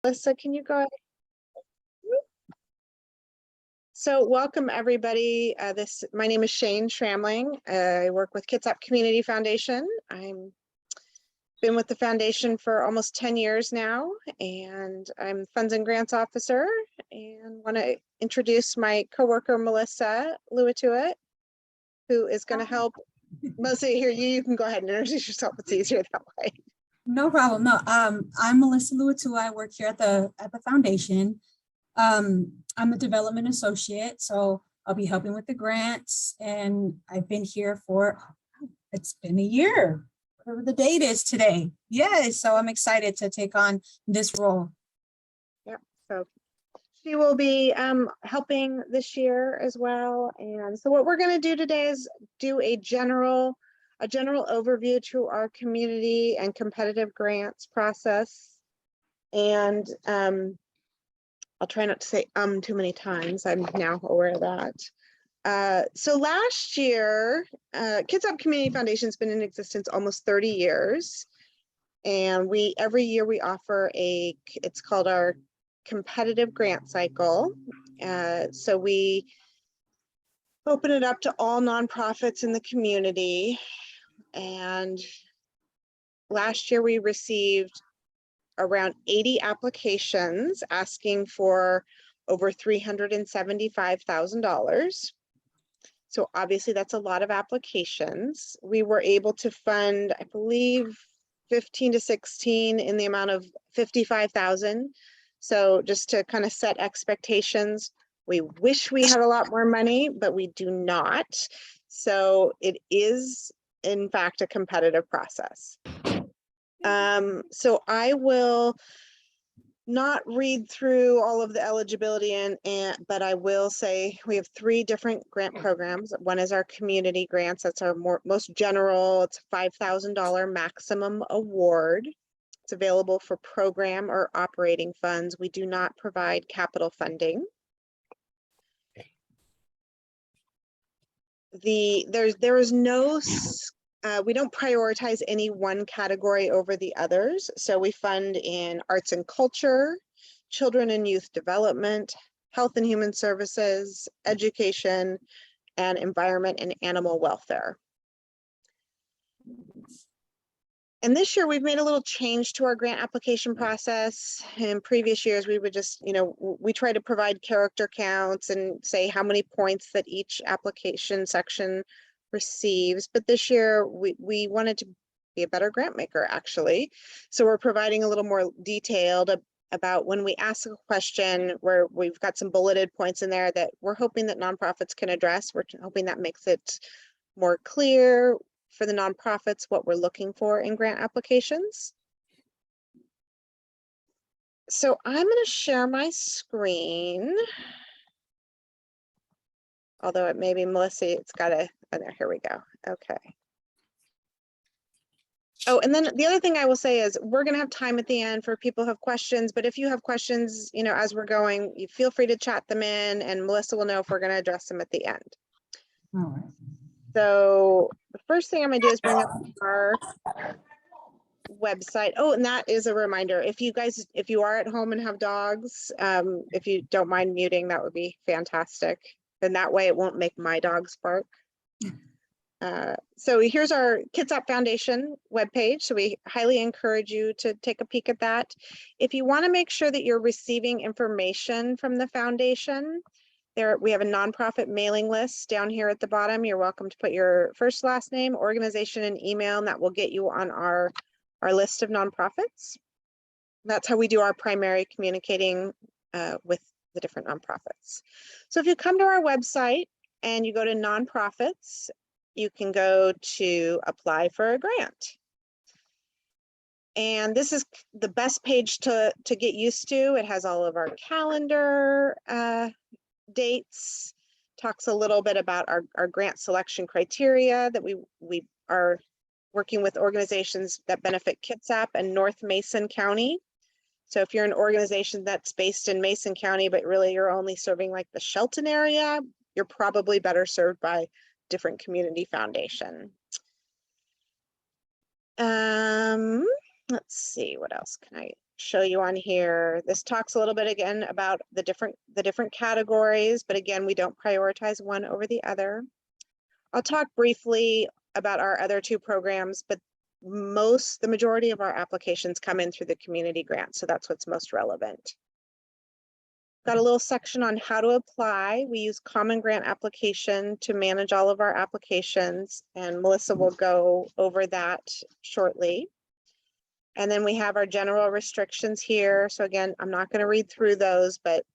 Melissa, can you go ahead? So welcome everybody. My name is Shane Schramling. I work with Kitsap Community Foundation. I'm been with the foundation for almost 10 years now, and I'm Funds and Grants Officer, and want to introduce my coworker, Melissa Luatuit, who is going to help. Melissa, here, you can go ahead and introduce yourself. It's easier that way. No problem. No, I'm Melissa Luatu. I work here at the foundation. I'm a development associate, so I'll be helping with the grants. And I've been here for, it's been a year, whatever the date is today. Yes, so I'm excited to take on this role. Yeah, so she will be helping this year as well. And so what we're going to do today is do a general overview to our community and competitive grants process. And I'll try not to say too many times. I'm now aware of that. So last year, Kitsap Community Foundation has been in existence almost 30 years. And every year we offer it's called our competitive grant cycle. So we open it up to all nonprofits in the community. And last year we received around 80 applications asking for over $375,000. So obviously that's a lot of applications. We were able to fund, I believe, 15 to 16 in the amount of 55,000. So just to kind of set expectations, we wish we had a lot more money, but we do not. So it is, in fact, a competitive process. So I will not read through all of the eligibility but I will say we have 3 different grant programs. One is our community grants. That's our most general. It's a $5,000 maximum award. It's available for program or operating funds. We do not provide capital funding. There is no we don't prioritize any one category over the others. So we fund in arts and culture, children and youth development, health and human services, education, and environment and animal welfare. And this year we've made a little change to our grant application process. In previous years, we would just, we try to provide character counts and say how many points that each application section receives, but this year we wanted to be a better grant maker, actually. So we're providing a little more detailed about when we ask a question, where we've got some bulleted points in there that we're hoping that nonprofits can address. We're hoping that makes it more clear for the nonprofits what we're looking for in grant applications. So I'm going to share my screen. Although it may be Melissa, it's got to, oh, there, here we go. Okay. Oh, and then the other thing I will say is we're going to have time at the end for people who have questions, but if you have questions, as we're going, you feel free to chat them in and Melissa will know if we're going to address them at the end. All right. So the first thing I'm going to do is bring up our website. Oh, and that is a reminder. If you are at home and have dogs, if you don't mind muting, that would be fantastic. Then that way it won't make my dogs bark. So here's our Kitsap Foundation webpage. So we highly encourage you to take a peek at that. If you want to make sure that you're receiving information from the foundation, we have a nonprofit mailing list down here at the bottom. You're welcome to put your first, last name, organization, and email, and that will get you on our list of nonprofits. That's how we do our primary communicating with the different nonprofits. So if you come to our website and you go to nonprofits, you can go to apply for a grant. And this is the best page to get used to. It has all of our calendar dates, talks a little bit about our grant selection criteria, that we are working with organizations that benefit Kitsap and North Mason County. So if you're an organization that's based in Mason County, but really you're only serving like the Shelton area, you're probably better served by different community foundation. Let's see, what else can I show you on here. This talks a little bit again about the different categories, but again, we don't prioritize one over the other. I'll talk briefly about our other two programs, but the majority of our applications come in through the community grant, so that's what's most relevant. Got a little section on how to apply. We use Common Grant application to manage all of our applications, and Melissa will go over that shortly. And then we have our general restrictions here. So again, I'm not going to read through those, but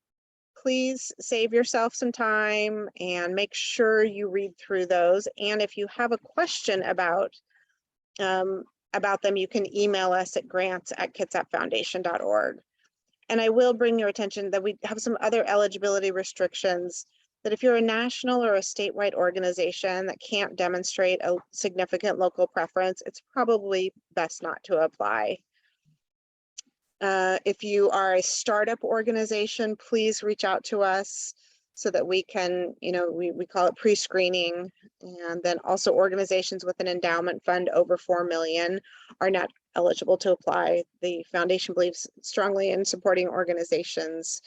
please save yourself some time and make sure you read through those. And if you have a question about them, you can email us at grants@kitsapfoundation.org. And I will bring your attention that we have some other eligibility restrictions, that if you're a national or a statewide organization that can't demonstrate a significant local preference, it's probably best not to apply. If you are a startup organization, please reach out to us so that we can, we call it pre-screening. And then also organizations with an endowment fund over 4 million are not eligible to apply. The foundation believes strongly in supporting organizations.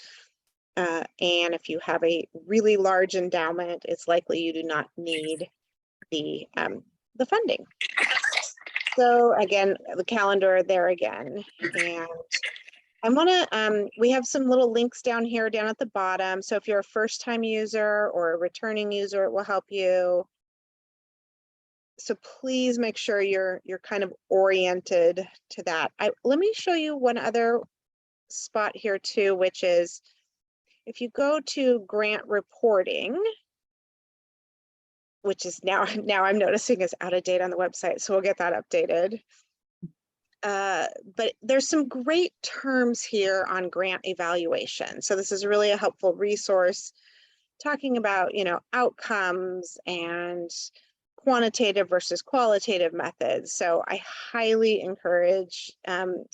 And if you have a really large endowment, it's likely you do not need the funding. So again, the calendar there again. And I want to, we have some little links down here, down at the bottom. So if you're a first-time user or a returning user, it will help you. So please make sure you're kind of oriented to that. Let me show you one other spot here too, which is if you go to grant reporting, which is now I'm noticing is out of date on the website, so we'll get that updated. But there's some great terms here on grant evaluation. So this is really a helpful resource talking about, outcomes and quantitative versus qualitative methods. So I highly encourage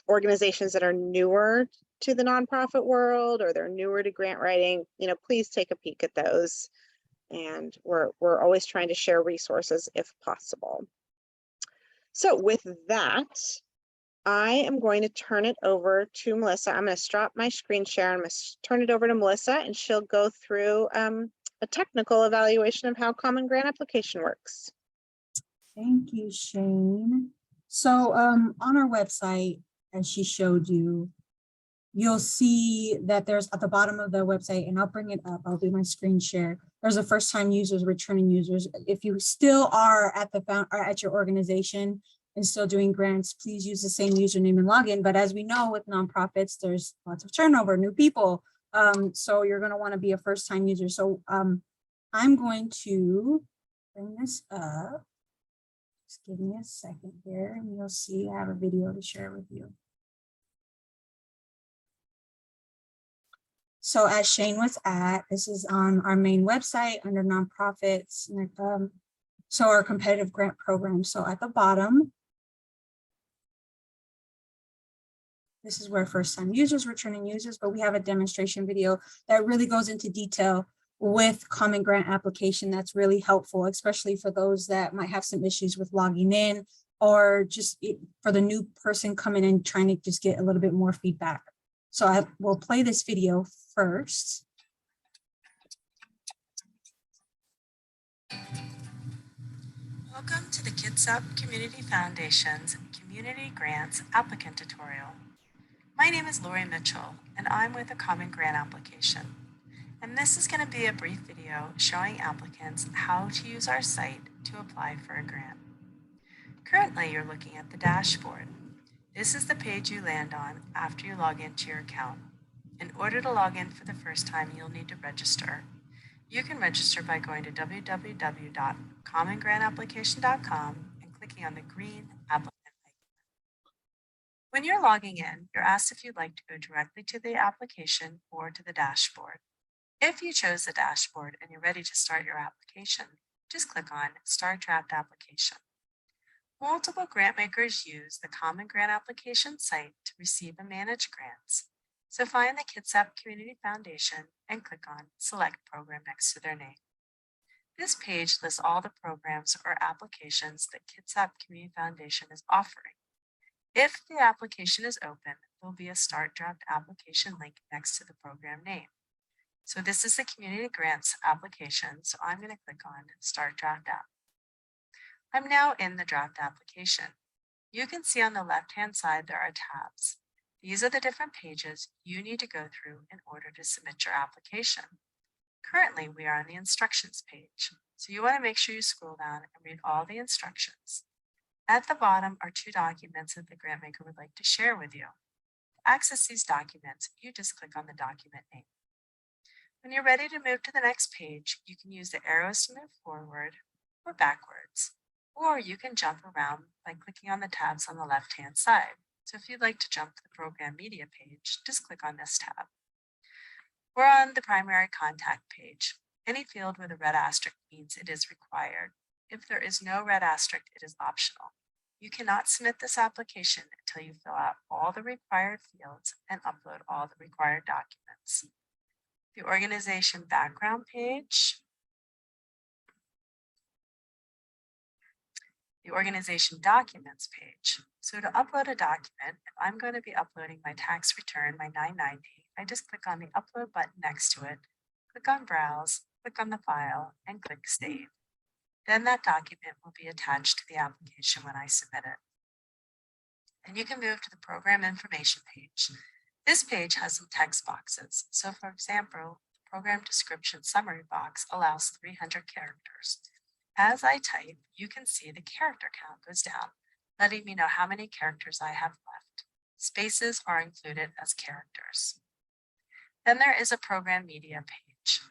organizations that are newer to the nonprofit world or they're newer to grant writing, please take a peek at those. And we're always trying to share resources if possible. So with that, I am going to turn it over to Melissa. I'm going to stop my screen share. I'm going to turn it over to Melissa, and she'll go through a technical evaluation of how Common Grant application works. Thank you, Shane. So on our website, as she showed you, you'll see that there's at the bottom of the website, and I'll bring it up, I'll do my screen share. There's a first-time users, returning users. If you still are at your organization and still doing grants, please use the same username and login. But as we know with nonprofits, there's lots of turnover, new people. So you're gonna wanna be a first-time user. So I'm going to bring this up. Just give me a second here and you'll see I have a video to share with you. So as Shane was at, this is on our main website under nonprofits. So our competitive grant program. So at the bottom, this is where first-time users, returning users, but we have a demonstration video that really goes into detail with Common Grant application. That's really helpful, especially for those that might have some issues with logging in, or just for the new person coming in trying to just get a little bit more feedback. So I will play this video first. Welcome to the Kitsap Community Foundation's Community Grants Applicant Tutorial. My name is Lori Mitchell, and I'm with a Common Grant application. And this is going to be a brief video showing applicants how to use our site to apply for a grant. Currently, you're looking at the dashboard. This is the page you land on after you log into your account. In order to log in for the first time, you'll need to register. You can register by going to www.commongranapplication.com and clicking on the green applicant icon. When you're logging in, you're asked if you'd like to go directly to the application or to the dashboard. If you chose the dashboard and you're ready to start your application, just click on Start Draft Application. Multiple grant makers use the Common Grant application site to receive and manage grants. So find the Kitsap Community Foundation and click on Select Program next to their name. This page lists all the programs or applications that Kitsap Community Foundation is offering. If the application is open, there'll be a Start Draft Application link next to the program name. So this is the Community Grants application, so I'm going to click on Start Draft App. I'm now in the draft application. You can see on the left-hand side there are tabs. These are the different pages you need to go through in order to submit your application. Currently, we are on the instructions page, so you want to make sure you scroll down and read all the instructions. At the bottom are 2 documents that the grant maker would like to share with you. To access these documents, you just click on the document name. When you're ready to move to the next page, you can use the arrows to move forward or backwards, or you can jump around by clicking on the tabs on the left-hand side. So if you'd like to jump to the program media page, just click on this tab. We're on the primary contact page. Any field with a red asterisk means it is required. If there is no red asterisk, it is optional. You cannot submit this application until you fill out all the required fields and upload all the required documents. The organization background page, the organization documents page. So to upload a document, if I'm going to be uploading my tax return, my 990, I just click on the upload button next to it, click on browse, click on the file, and click save. Then that document will be attached to the application when I submit it. And you can move to the program information page. This page has some text boxes. So for example, the program description summary box allows 300 characters. As I type, you can see the character count goes down, letting me know how many characters I have left. Spaces are included as characters. Then there is a program media page.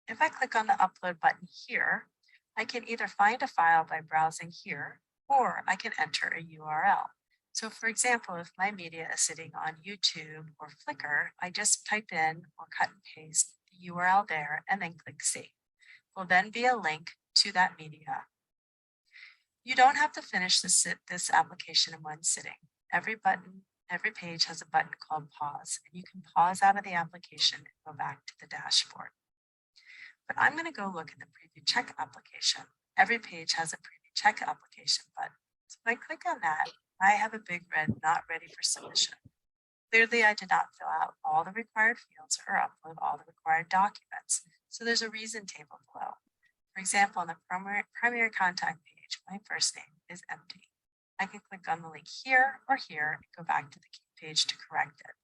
If I click on the upload button here, I can either find a file by browsing here, or I can enter a URL. So for example, if my media is sitting on YouTube or Flickr, I just type in or cut and paste the URL there and then click save. Will then be a link to that media. You don't have to finish this application in one sitting. Every page has a button called pause, and you can pause out of the application and go back to the dashboard. But I'm going to go look at the preview check application. Every page has a preview check application button. So if I click on that, I have a big red not ready for submission. Clearly, I did not fill out all the required fields or upload all the required documents. So there's a reason table below. For example, on the primary contact page, my first name is empty. I can click on the link here or here and go back to the key page to correct it.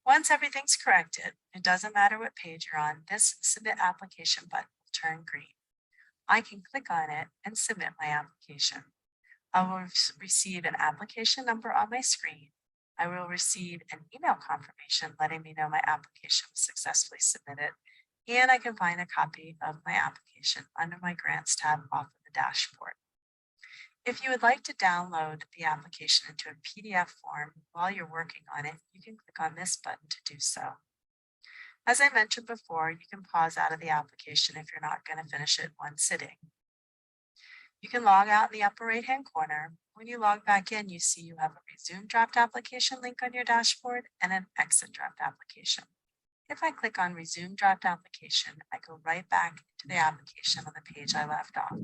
Once everything's corrected, it doesn't matter what page you're on, this submit application button will turn green. I can click on it and submit my application. I will receive an application number on my screen. I will receive an email confirmation letting me know my application was successfully submitted, and I can find a copy of my application under my grants tab off of the dashboard. If you would like to download the application into a PDF form while you're working on it, you can click on this button to do so. As I mentioned before, you can pause out of the application if you're not going to finish it in one sitting. You can log out in the upper right-hand corner. When you log back in, you see you have a resume draft application link on your dashboard and an exit draft application. If I click on resume draft application, I go right back to the application on the page I left off.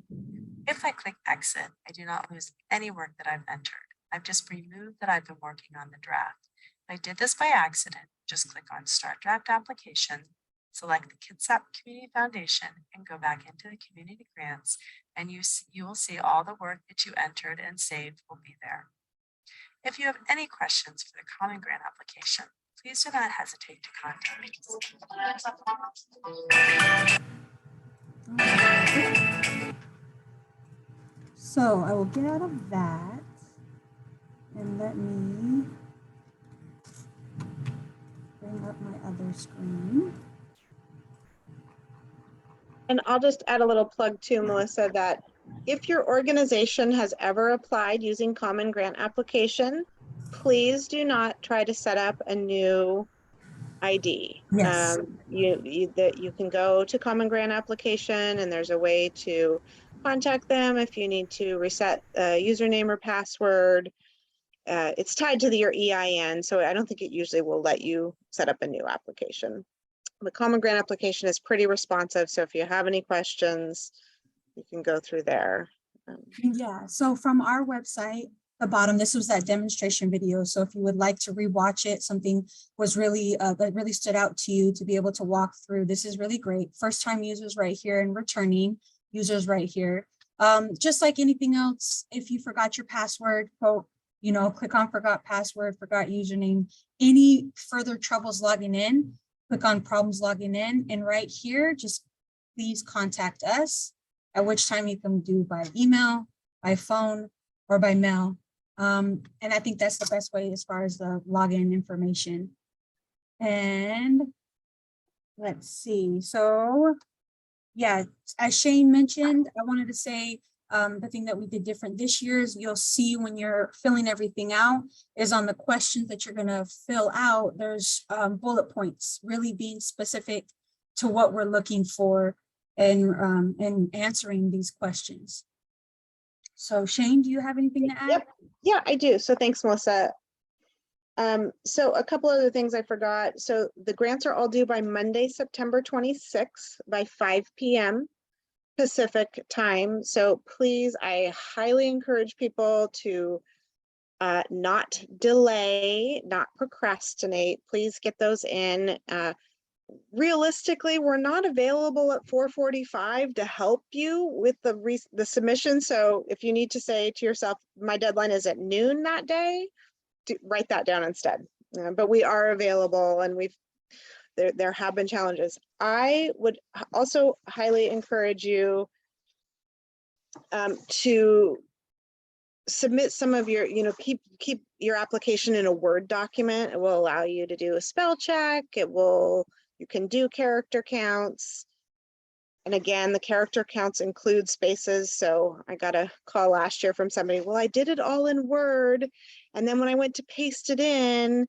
If I click exit, I do not lose any work that I've entered. I've just removed that I've been working on the draft. If I did this by accident, just click on Start Draft Application, select the Kitsap Community Foundation, and go back into the Community Grants, and you will see all the work that you entered and saved will be there. If you have any questions for the Common Grant application, please do not hesitate to contact me. So I will get out of that and let me bring up my other screen. And I'll just add a little plug too, Melissa, that if your organization has ever applied using Common Grant application, please do not try to set up a new ID. Yes. You can go to Common Grant application and there's a way to contact them if you need to reset a username or password. It's tied to your EIN, so I don't think it usually will let you set up a new application. The Common Grant application is pretty responsive, so if you have any questions, you can go through there. Yeah, so from our website, the bottom, this was that demonstration video. So if you would like to rewatch it, something was really that really stood out to you to be able to walk through. This is really great. First time users right here and returning users right here. Just like anything else, if you forgot your password, click on forgot password, forgot username. Any further troubles logging in, click on problems logging in, and right here, just please contact us, at which time you can do by email, by phone, or by mail. And I think that's the best way as far as the login information. And let's see. So yeah, as Shane mentioned, I wanted to say the thing that we did different this year is you'll see when you're filling everything out is on the questions that you're going to fill out. There's bullet points really being specific to what we're looking for and answering these questions. So Shane, do you have anything to add? Yep. Yeah, I do. So thanks, Melissa. So a couple other things I forgot. So the grants are all due by Monday, September 26th by 5 p.m. Pacific time. So please, I highly encourage people to not delay, not procrastinate. Please get those in. Realistically, we're not available at 4:45 to help you with the submission. So if you need to say to yourself, my deadline is at noon that day, write that down instead. But we are available, and there have been challenges. I would also highly encourage you to submit some of your, keep your application in a Word document. It will allow you to do a spell check. You can do character counts. And again, the character counts include spaces. So I got a call last year from somebody, well, I did it all in Word. And then when I went to paste it in,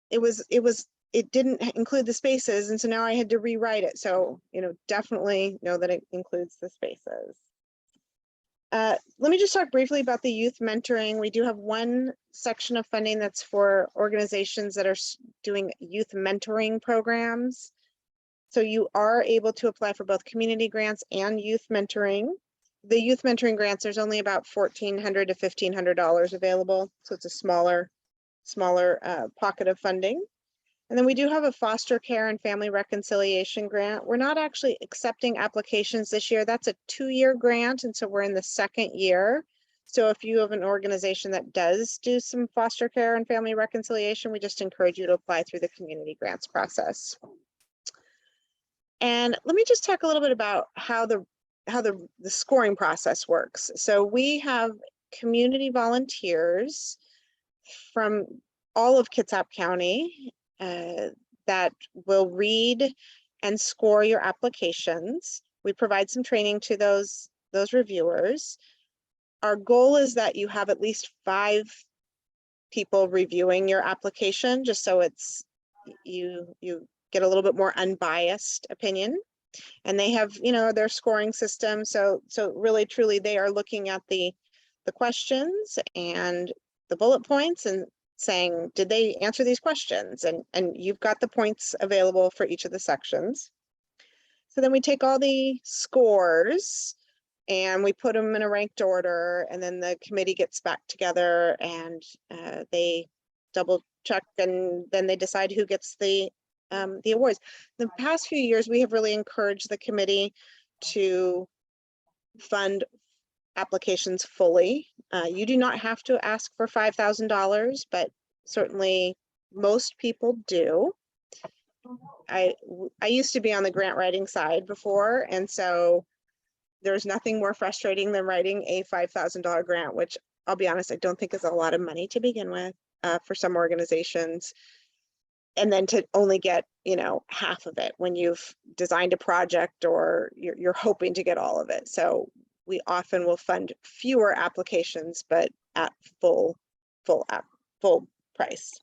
it didn't include the spaces. And so now I had to rewrite it. So, definitely know that it includes the spaces. Let me just talk briefly about the youth mentoring. We do have one section of funding that's for organizations that are doing youth mentoring programs. So you are able to apply for both community grants and youth mentoring. The youth mentoring grants, there's only about $1,400 to $1,500 available. So it's a smaller pocket of funding. And then we do have a foster care and family reconciliation grant. We're not actually accepting applications this year. That's a 2-year grant. And so we're in the 2nd year. So if you have an organization that does do some foster care and family reconciliation, we just encourage you to apply through the community grants process. And let me just talk a little bit about how the scoring process works. So we have community volunteers from all of Kitsap County that will read and score your applications. We provide some training to those reviewers. Our goal is that you have at least 5 people reviewing your application, just so it's you get a little bit more unbiased opinion. And they have, their scoring system. So really, truly, they are looking at the questions and the bullet points and saying, did they answer these questions? And you've got the points available for each of the sections. So then we take all the scores and we put them in a ranked order, and then the committee gets back together and they double check, and then they decide who gets the awards. The past few years, we have really encouraged the committee to fund applications fully. You do not have to ask for $5,000, but certainly most people do. I used to be on the grant writing side before, and so there's nothing more frustrating than writing a $5,000 grant, which I'll be honest, I don't think is a lot of money to begin with for some organizations. And then to only get, half of it when you've designed a project or you're hoping to get all of it. So we often will fund fewer applications, but at full price.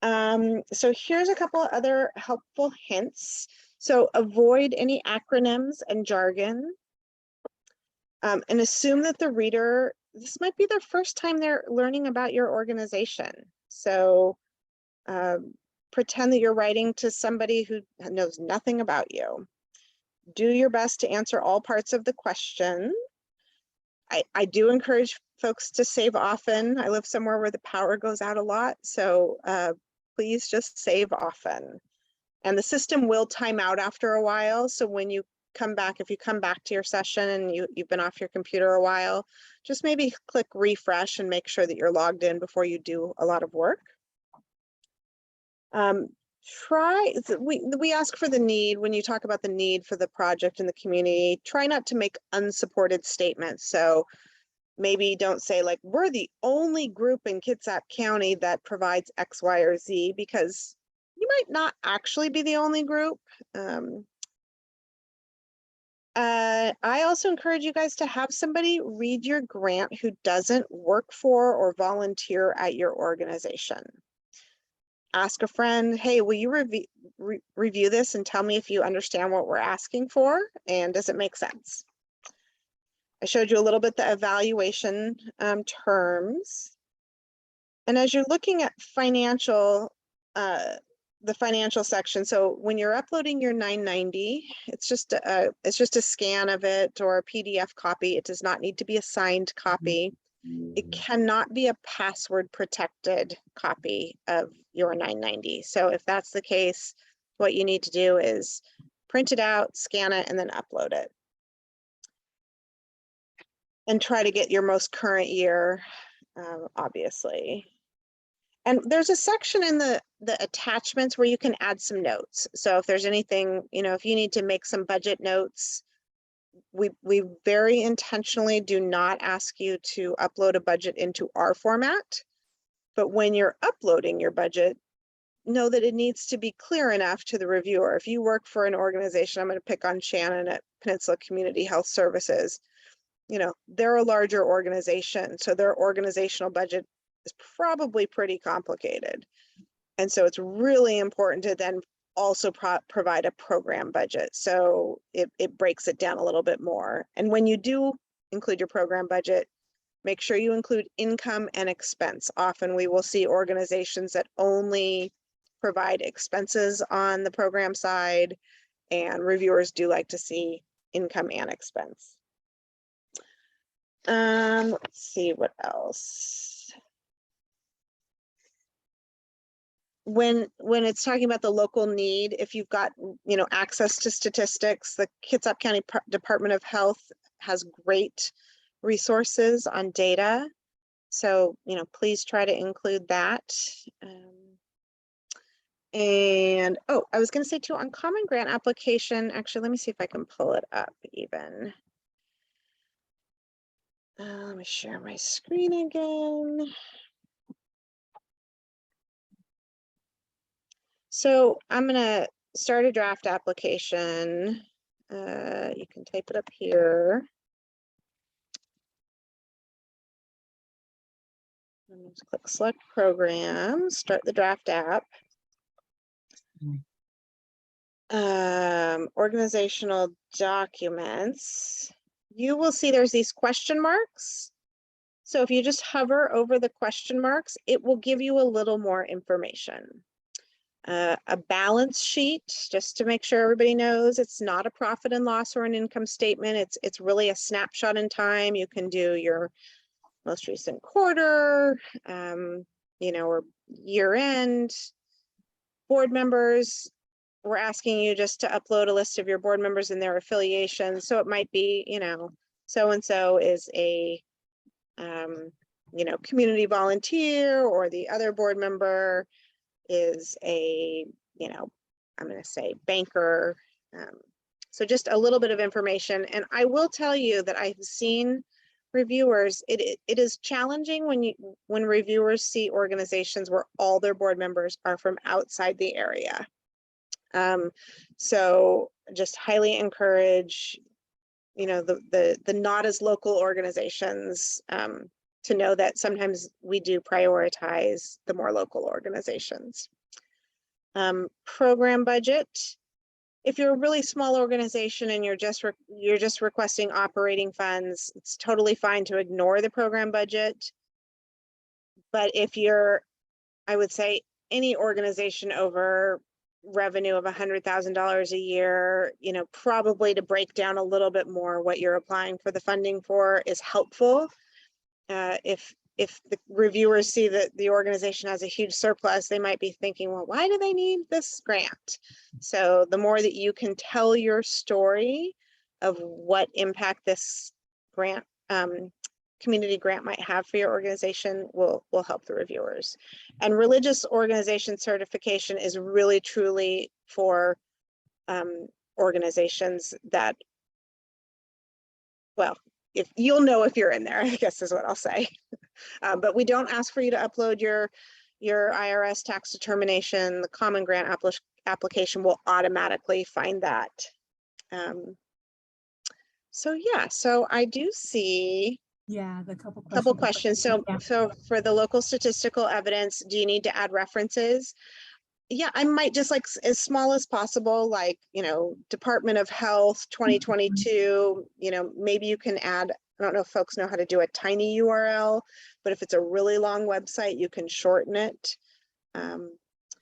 So here's a couple of other helpful hints. So avoid any acronyms and jargon, and assume that the reader, this might be their first time they're learning about your organization. So pretend that you're writing to somebody who knows nothing about you. Do your best to answer all parts of the question. I do encourage folks to save often. I live somewhere where the power goes out a lot, so please just save often. And the system will time out after a while, so when you come back, if you come back to your session and you've been off your computer a while, just maybe click refresh and make sure that you're logged in before you do a lot of work. We ask for the need when you talk about the need for the project in the community. Try not to make unsupported statements. So maybe don't say like, we're the only group in Kitsap County that provides X, Y, or Z, because you might not actually be the only group. I also encourage you guys to have somebody read your grant who doesn't work for or volunteer at your organization. Ask a friend, hey, will you review this and tell me if you understand what we're asking for and does it make sense? I showed you a little bit the evaluation terms. And as you're looking at financial, the financial section, so when you're uploading your 990, it's just a scan of it or a PDF copy. It does not need to be a signed copy. It cannot be a password protected copy of your 990. So if that's the case, what you need to do is print it out, scan it, and then upload it. And try to get your most current year, obviously. And there's a section in the attachments where you can add some notes. So if there's anything, if you need to make some budget notes, we very intentionally do not ask you to upload a budget into our format. But when you're uploading your budget, know that it needs to be clear enough to the reviewer. If you work for an organization, I'm going to pick on Shannon at Peninsula Community Health Services, they're a larger organization, so their organizational budget is probably pretty complicated. And so it's really important to then also provide a program budget. So it breaks it down a little bit more. And when you do include your program budget, make sure you include income and expense. Often we will see organizations that only provide expenses on the program side, and reviewers do like to see income and expense. Let's see what else. When it's talking about the local need, if you've got access to statistics, the Kitsap County Department of Health has great resources on data. So please try to include that. And I was going to say too, on common grant application, actually, let me see if I can pull it up even. Let me share my screen again. So I'm going to start a draft application. You can type it up here. Just click select program, start the draft app. Organizational documents. You will see there's these question marks. So if you just hover over the question marks, it will give you a little more information. A balance sheet, just to make sure everybody knows it's not a profit and loss or an income statement. It's really a snapshot in time. You can do your most recent quarter, or year end. Board members, we're asking you just to upload a list of your board members and their affiliations. So it might be, so-and-so is a, community volunteer, or the other board member is a, I'm going to say banker. So just a little bit of information. And I will tell you that I've seen reviewers, it is challenging when reviewers see organizations where all their board members are from outside the area. So just highly encourage, the not as local organizations, to know that sometimes we do prioritize the more local organizations. Program budget. If you're a really small organization and you're just requesting operating funds, it's totally fine to ignore the program budget. But if you're, I would say, any organization over revenue of $100,000 a year, you know, probably to break down a little bit more what you're applying for the funding for is helpful. If the reviewers see that the organization has a huge surplus, they might be thinking, well, why do they need this grant? So the more that you can tell your story of what impact this grant, community grant might have for your organization will help the reviewers. And religious organization certification is really truly for organizations that, well, if you'll know if you're in there, I guess is what I'll say. But we don't ask for you to upload your IRS tax determination. The common grant application will automatically find that. So yeah, so I do see Yeah, the couple questions. couple questions. So, Yeah. so for the local statistical evidence, do you need to add references? Yeah, I might just like as small as possible, like, you know, Department of Health 2022, you know, maybe you can add, I don't know if folks know how to do a tiny URL, but if it's a really long website, you can shorten it.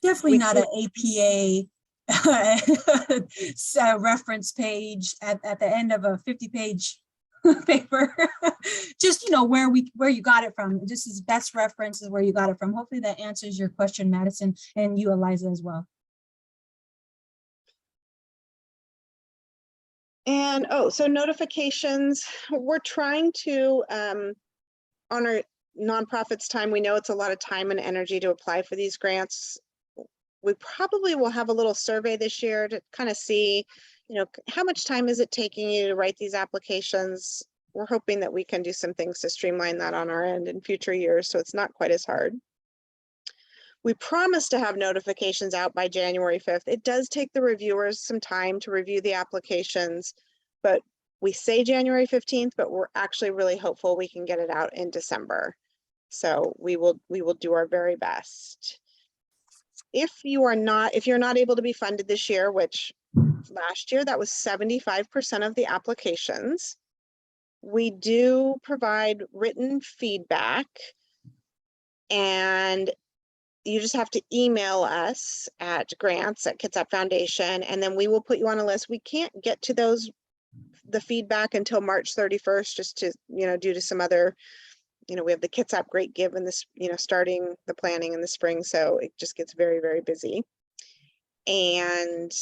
Definitely not an APA reference page at the end of a 50-page paper. Just, you know, where you got it from. Just as best reference is where you got it from. Hopefully that answers your question, Madison, and you, Eliza, as well. And so notifications, we're trying to honor nonprofits' time. We know it's a lot of time and energy to apply for these grants. We probably will have a little survey this year to kind of see, you know, how much time is it taking you to write these applications? We're hoping that we can do some things to streamline that on our end in future years, so it's not quite as hard. We promise to have notifications out by January 5th. It does take the reviewers some time to review the applications, but we say January 15th, but we're actually really hopeful we can get it out in December. So we will do our very best. If you're not able to be funded this year, which last year that was 75% of the applications, we do provide written feedback, and you just have to email us at grants@Kitsap Foundation, and then we will put you on a list. We can't get to the feedback until March 31st, just to, you know, due to some other, you know, we have the Kitsap Great Give in this, you know, starting the planning in the spring. So it just gets very, very busy. And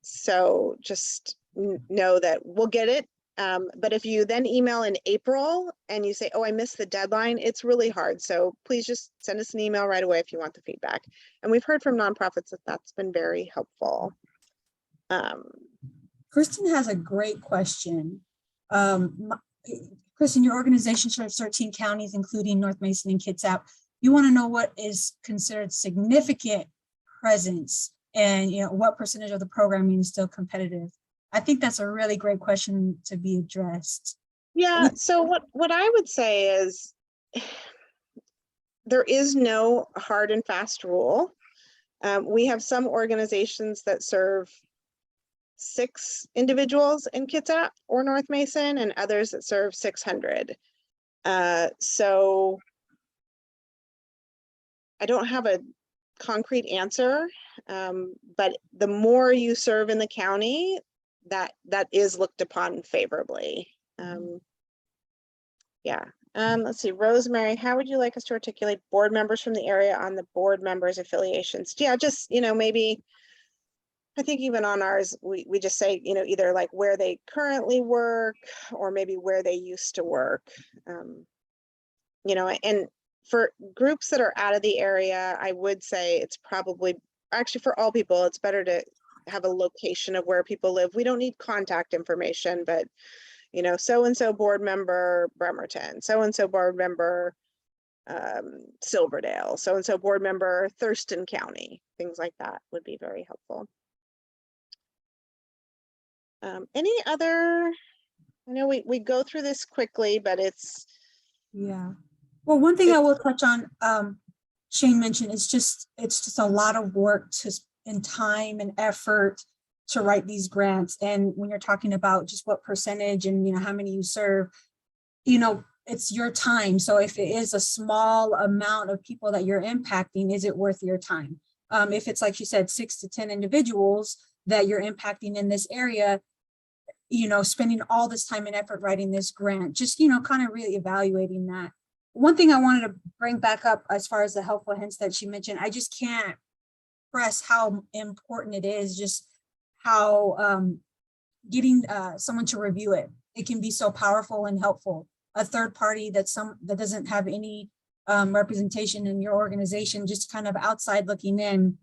so just know that we'll get it. But if you then email in April and you say, oh, I missed the deadline, it's really hard. So please just send us an email right away if you want the feedback. And we've heard from nonprofits that that's been very helpful. Kristen has a great question. Kristen, your organization serves 13 counties, including North Mason and Kitsap. You want to know what is considered significant presence, and, you know, what percentage of the programming is still competitive. I think that's a really great question to be addressed. Yeah, so what I would say is there is no hard and fast rule. We have some organizations that serve 6 individuals in Kitsap or North Mason, and others that serve 600. So I don't have a concrete answer, but the more you serve in the county, that is looked upon favorably. Yeah. Let's see, Rosemary, how would you like us to articulate board members from the area on the board members' affiliations? Yeah, just, you know, maybe, I think even on ours, we just say, you know, either like where they currently work or maybe where they used to work. You know, and for groups that are out of the area, I would say it's probably, actually for all people, it's better to have a location of where people live. We don't need contact information, but, you know, so-and-so board member Bremerton, so-and-so board member Silverdale, so-and-so board member Thurston County, things like that would be very helpful. Any other, I know we go through this quickly, but it's. Yeah. Well, one thing I will touch on, Shane mentioned, it's just a lot of work and time and effort to write these grants. And when you're talking about just what percentage and, you know, how many you serve, you know, it's your time. So if it is a small amount of people that you're impacting, is it worth your time? if it's like you said, 6 to 10 individuals that you're impacting in this area, spending all this time and effort writing this grant, just, kind of really evaluating that. One thing I wanted to bring back up as far as the helpful hints that she mentioned, I just can't express how important it is, just how getting someone to review it. It can be so powerful and helpful. A third party that doesn't have any representation in your organization, just kind of outside looking in.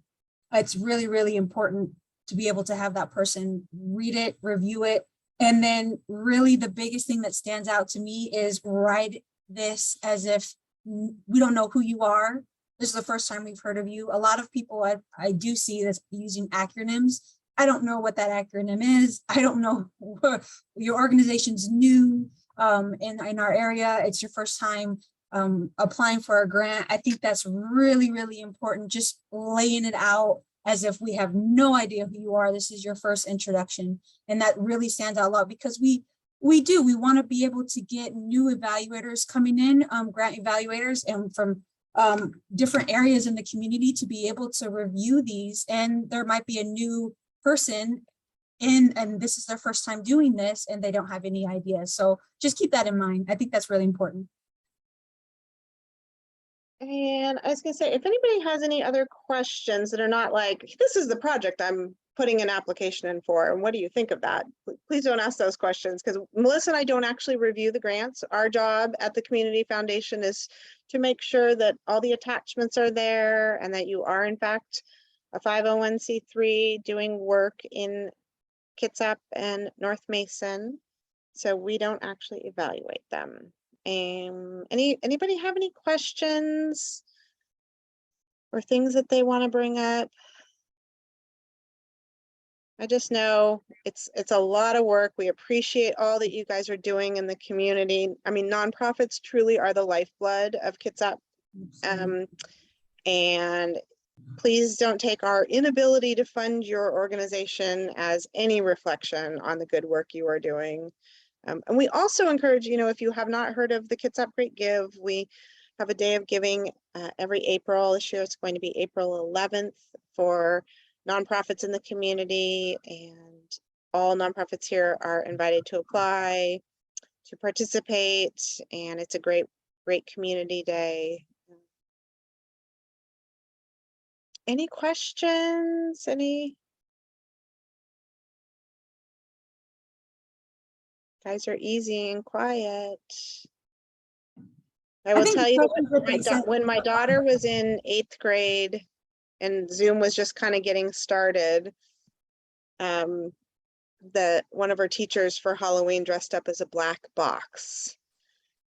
It's really, really important to be able to have that person read it, review it. And then really the biggest thing that stands out to me is write this as if we don't know who you are. This is the first time we've heard of you. A lot of people I do see this using acronyms. I don't know what that acronym is. I don't know what your organization's new in our area. It's your first time applying for a grant. I think that's really, really important. Just laying it out as if we have no idea who you are. This is your first introduction. And that really stands out a lot because we want to be able to get new evaluators coming in, grant evaluators, and from different areas in the community to be able to review these. And there might be a new person and this is their first time doing this and they don't have any ideas. So just keep that in mind. I think that's really important. And I was gonna say, if anybody has any other questions that are not like, this is the project I'm putting an application in for, and what do you think of that? Please don't ask those questions, because Melissa and I don't actually review the grants. Our job at the Community Foundation is to make sure that all the attachments are there and that you are in fact a 501c3 doing work in Kitsap and North Mason. So we don't actually evaluate them. Anybody have any questions or things that they want to bring up? I just know it's a lot of work. We appreciate all that you guys are doing in the community. I mean, nonprofits truly are the lifeblood of Kitsap. And please don't take our inability to fund your organization as any reflection on the good work you are doing. And we also encourage, if you have not heard of the Kitsap Great Give, we have a day of giving every April. This year it's going to be April 11th for nonprofits in the community, and all nonprofits here are invited to apply, to participate, and it's a great community day. Any questions? Guys are easy and quiet. I will tell you that when my daughter was in 8th grade and Zoom was just kind of getting started, one of her teachers for Halloween dressed up as a black box,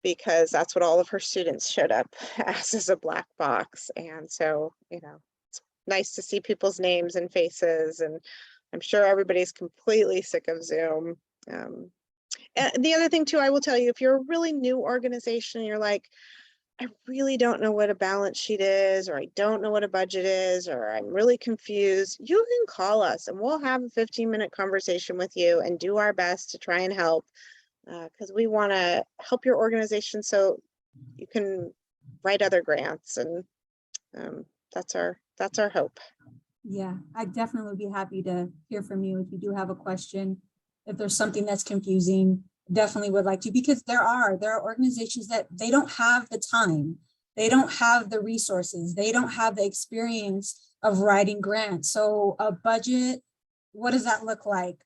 because that's what all of her students showed up as a black box. And so, it's nice to see people's names and faces, and I'm sure everybody's completely sick of Zoom. And the other thing too, I will tell you, if you're a really new organization, you're like, I really don't know what a balance sheet is, or I don't know what a budget is, or I'm really confused, you can call us and we'll have a 15-minute conversation with you and do our best to try and help, because we want to help your organization so you can write other grants, and that's our hope. Yeah, I'd definitely be happy to hear from you if you do have a question. If there's something that's confusing, definitely would like to, because there are organizations that they don't have the time, they don't have the resources, they don't have the experience of writing grants. So a budget, what does that look like?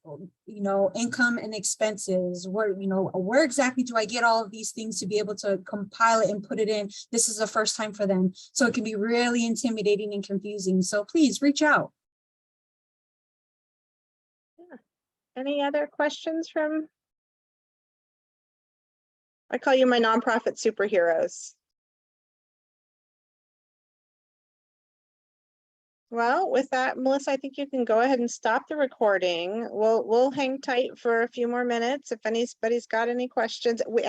Income and expenses, where exactly do I get all of these things to be able to compile it and put it in? This is the first time for them. So it can be really intimidating and confusing. So please reach out. Yeah. Any other questions from? I call you my nonprofit superheroes. Well, with that, Melissa, I think you can go ahead and stop the recording. We'll hang tight for a few more minutes if anybody's got any questions.